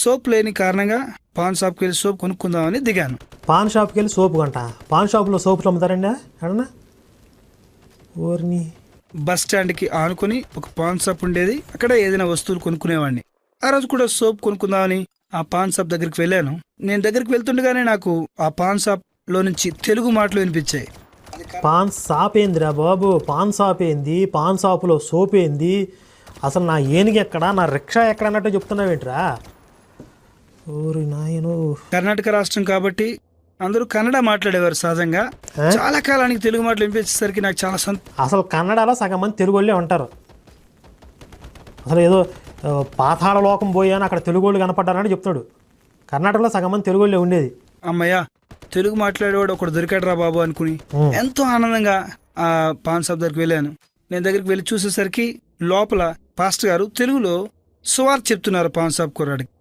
Soap లేని కారణంగా pan షాప్కి వెళ్ళి సోప్ కొనుక్కుందామని దిగాను. పాన్ షాప్కి వెళ్ళి సోపు కొంట. పాన్ షాప్లో సోపులు అమ్ముతారండి ఎడన్నా? ఓర్ని. బస్ స్టాండ్కి ఆనుకొని ఒక పాన్ షాప్ ఉండేది. అక్కడ ఏదైనా వస్తువులు కొనుక్కునేవాడిని. ఆ రోజు కూడా సోప్ కొనుక్కుందామని ఆ పాన్ షాప్ దగ్గరికి వెళ్ళాను. నేను దగ్గరికి వెళ్తుండగానే నాకు ఆ పాన్ షాప్ లో నుంచి తెలుగు మాటలు వినిపించాయి. పాన్ షాప్ ఏందిరా బాబు? పాన్ షాప్ ఏంది? పాన్ షాపులో సోప్ ఏంది? అసలు నా ఏనుగు ఎక్కడా, నా రిక్షా ఎక్కడ అన్నట్టు చెప్తున్నావేంట్రా? ఓరి నాయను. కర్ణాటక రాష్ట్రం కాబట్టి అందరూ కన్నడ మాట్లాడేవారు సహజంగా. చాలా కాలానికి తెలుగు మాటలు వినిపించేసరికి నాకు చాలా అసలు కన్నడలో సగం మంది తెలుగు వాళ్ళే ఉంటారు. అసలు ఏదో పాతాళ లోకం పోయాను అక్కడ తెలుగు వాళ్ళు కనపడ్డారని చెప్తాడు. కర్ణాటకలో సగం మంది తెలుగు వాళ్ళే ఉండేది. అమ్మయ్య, తెలుగు మాట్లాడేవాడు ఒకడు దొరికాడురా బాబు అనుకుని ఎంతో ఆనందంగా ఆ పాన్ షాప్ దగ్గరికి వెళ్ళాను. నేను దగ్గరికి వెళ్ళి చూసేసరికి లోపల పాస్టర్ గారు తెలుగులో సువార్త చెప్తున్నారు పాన్ షాప్ కుర్రాడికి.